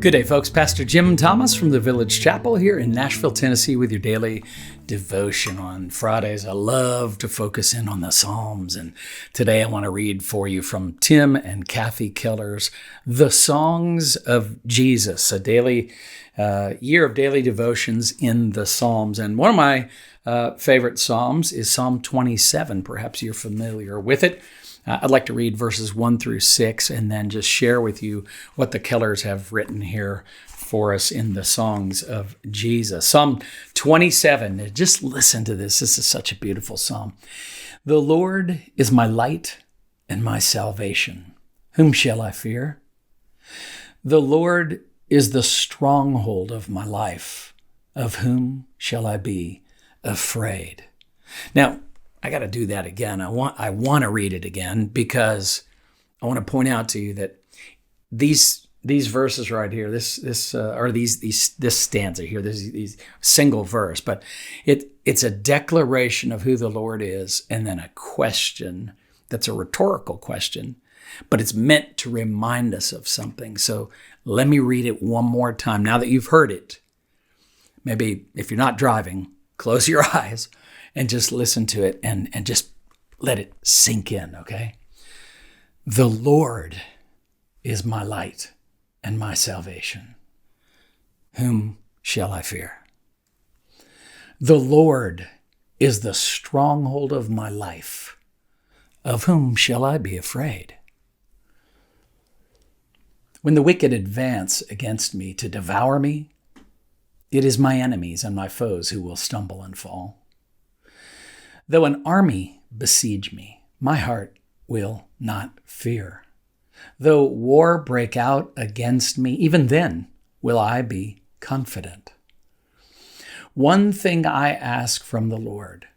Good day, folks. Pastor Jim Thomas from the Village Chapel here in Nashville, Tennessee with your daily devotion on Fridays. I love to focus in on the Psalms, and today I want to read for you from Tim and Kathy Keller's The Songs of Jesus, a daily year of daily devotions in the Psalms. And one of my favorite Psalms is Psalm 27. Perhaps you're familiar with it. I'd like to read verses 1 through 6 and then just share with you what the Kellers have written here for us in the songs of Jesus. Psalm 27, just listen to this. This is such a beautiful psalm. The Lord is my light and my salvation. Whom shall I fear? The Lord is the stronghold of my life. Of whom shall I be afraid? Now, I got to do that again. I want to read it again because I want to point out to you that these verses right here, this stanza here, these single verse, but it's a declaration of who the Lord is, and then a question that's a rhetorical question, but it's meant to remind us of something. So let me read it one more time. Now that you've heard it, maybe if you're not driving, close your eyes and just listen to it and just let it sink in, okay? The Lord is my light and my salvation. Whom shall I fear? The Lord is the stronghold of my life. Of whom shall I be afraid? When the wicked advance against me to devour me, it is my enemies and my foes who will stumble and fall. Though an army besiege me, my heart will not fear. Though war break out against me, even then will I be confident. One thing I ask from the Lord,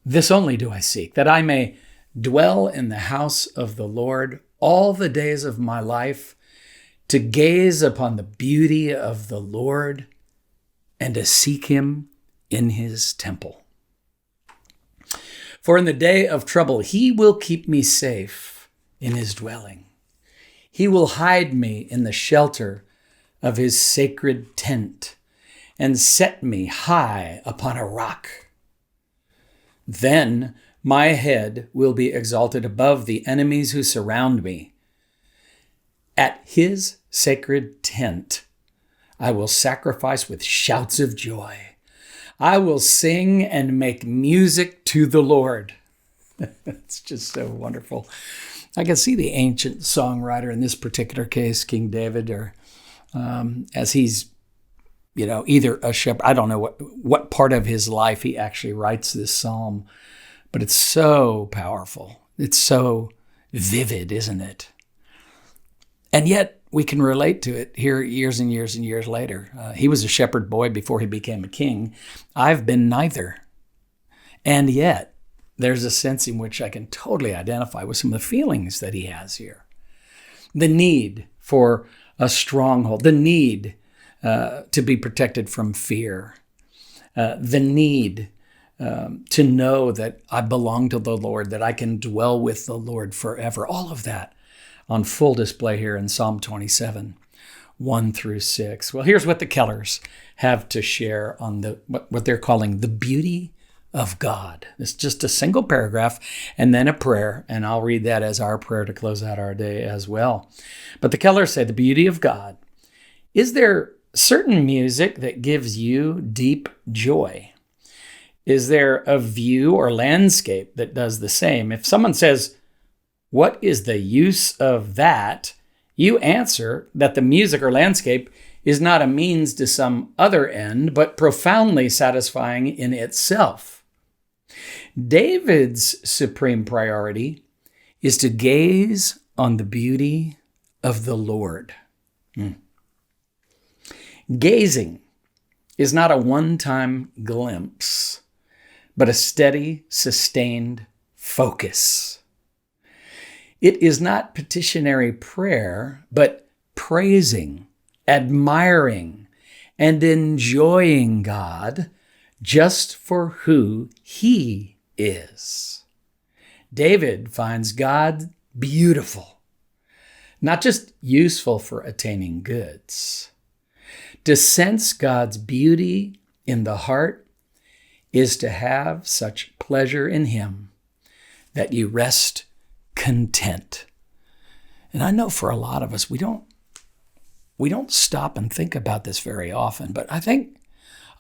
this only do I seek, that I may dwell in the house of the Lord all the days of my life, to gaze upon the beauty of the Lord and to seek him in his temple. For in the day of trouble, he will keep me safe in his dwelling. He will hide me in the shelter of his sacred tent and set me high upon a rock. Then my head will be exalted above the enemies who surround me. At his sacred tent, I will sacrifice with shouts of joy. I will sing and make music to the Lord. It's just so wonderful. I can see the ancient songwriter in this particular case, King David, or as he's, either a shepherd. I don't know what part of his life he actually writes this psalm, but it's so powerful. It's so vivid, isn't it? And yet, we can relate to it here years and years and years later. He was a shepherd boy before he became a king. I've been neither. And yet, there's a sense in which I can totally identify with some of the feelings that he has here. The need for a stronghold, the need to be protected from fear, the need to know that I belong to the Lord, that I can dwell with the Lord forever. All of that on full display here in Psalm 27, 1 through 6. Well, here's what the Kellers have to share on what they're calling the beauty of God. It's just a single paragraph and then a prayer, and I'll read that as our prayer to close out our day as well. But the Kellers say the beauty of God. Is there certain music that gives you deep joy? Is there a view or landscape that does the same? If someone says, "What is the use of that?" you answer that the music or landscape is not a means to some other end, but profoundly satisfying in itself. David's supreme priority is to gaze on the beauty of the Lord. Gazing is not a one-time glimpse, but a steady, sustained focus. It is not petitionary prayer, but praising, admiring, and enjoying God just for who he is. David finds God beautiful. not just useful for attaining goods. To sense God's beauty in the heart is to have such pleasure in Him that you rest content. And I know for a lot of us, we don't stop and think about this very often, but I think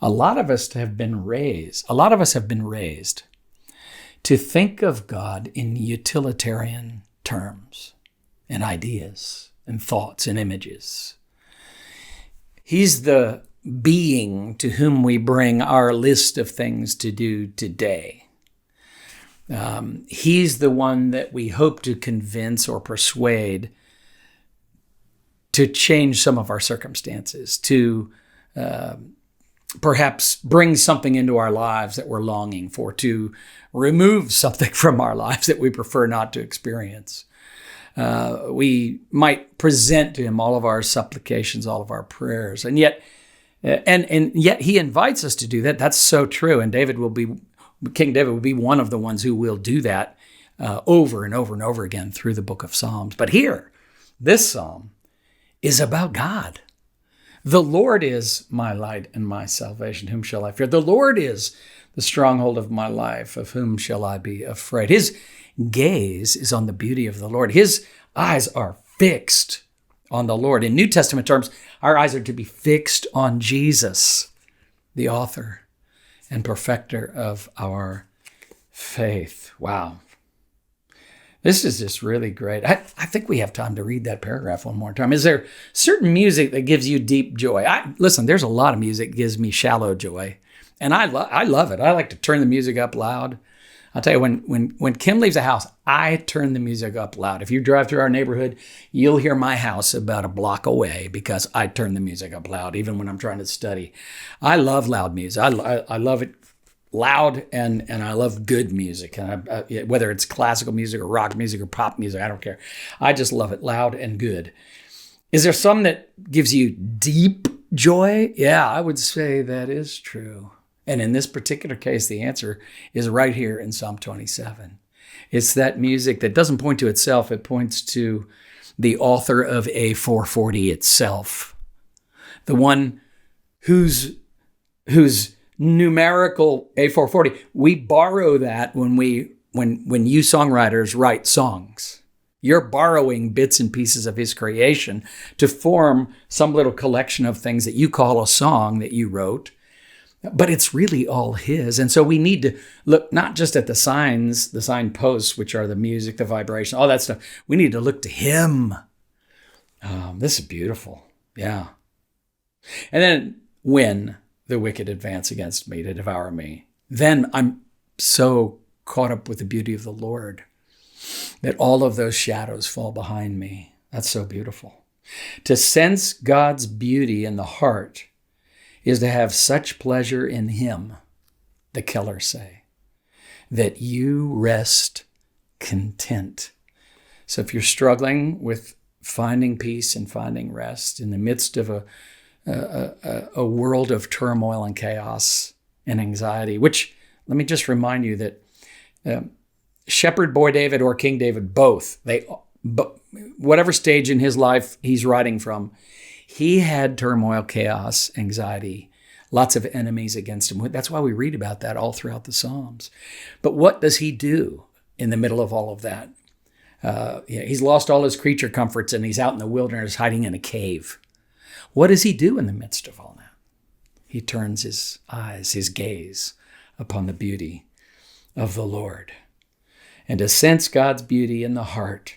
a lot of us have been raised to think of God in utilitarian terms and ideas and thoughts and images. He's the being to whom we bring our list of things to do today. He's the one that we hope to convince or persuade to change some of our circumstances, to perhaps bring something into our lives that we're longing for, to remove something from our lives that we prefer not to experience. We might present to Him all of our supplications, all of our prayers, and yet He invites us to do that. That's so true. And King David will be one of the ones who will do that over and over and over again through the book of Psalms. But here, this psalm is about God. The Lord is my light and my salvation. Whom shall I fear? The Lord is the stronghold of my life. Of whom shall I be afraid? His gaze is on the beauty of the Lord. His eyes are fixed on the Lord. In New Testament terms, our eyes are to be fixed on Jesus, the author and perfecter of our faith. Wow. This is just really great. I think we have time to read that paragraph one more time. Is there certain music that gives you deep joy? Listen, there's a lot of music that gives me shallow joy, and I love it. I like to turn the music up loud. I'll tell you, when Kim leaves the house, I turn the music up loud. If you drive through our neighborhood, you'll hear my house about a block away because I turn the music up loud, even when I'm trying to study. I love loud music. I love it loud, and I love good music. And whether it's classical music or rock music or pop music, I don't care. I just love it loud and good. Is there some that gives you deep joy? Yeah, I would say that is true. And in this particular case, the answer is right here in Psalm 27. It's that music that doesn't point to itself. It points to the author of A440 itself, the one whose numerical A440, we borrow that when you songwriters write songs. You're borrowing bits and pieces of His creation to form some little collection of things that you call a song that you wrote. But it's really all His. And so we need to look not just at the signs, the signposts, which are the music, the vibration, all that stuff. We need to look to Him. This is beautiful. Yeah. And then when the wicked advance against me to devour me, then I'm so caught up with the beauty of the Lord that all of those shadows fall behind me. That's so beautiful. To sense God's beauty in the heart is to have such pleasure in Him, the Keller say, that you rest content. So if you're struggling with finding peace and finding rest in the midst of a world of turmoil and chaos and anxiety, which, let me just remind you that Shepherd Boy David or King David, both, whatever stage in his life he's writing from, he had turmoil, chaos, anxiety, lots of enemies against him. That's why we read about that all throughout the Psalms. But what does he do in the middle of all of that? He's lost all his creature comforts and he's out in the wilderness hiding in a cave. What does he do in the midst of all that? He turns his eyes, his gaze upon the beauty of the Lord. And to sense God's beauty in the heart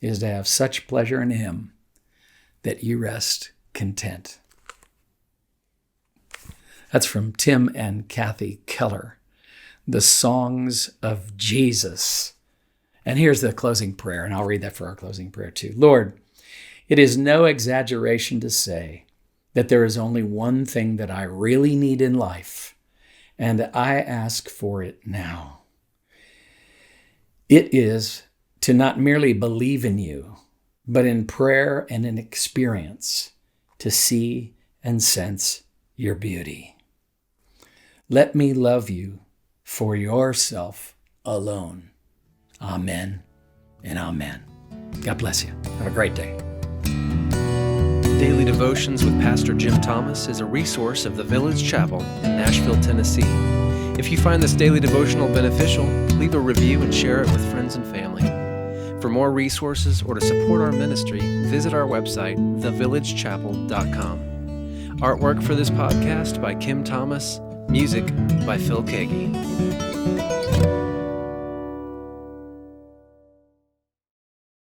is to have such pleasure in Him that you rest content. That's from Tim and Kathy Keller, The Songs of Jesus. And here's the closing prayer, and I'll read that for our closing prayer too. Lord, it is no exaggeration to say that there is only one thing that I really need in life, and I ask for it now. It is to not merely believe in you, but in prayer and in experience, to see and sense your beauty. Let me love you for yourself alone. Amen and amen. God bless you. Have a great day. Daily Devotions with Pastor Jim Thomas is a resource of the Village Chapel in Nashville, Tennessee. If you find this daily devotional beneficial, leave a review and share it with friends and family. For more resources or to support our ministry, visit our website, thevillagechapel.com. Artwork for this podcast by Kim Thomas. Music by Phil Kagi.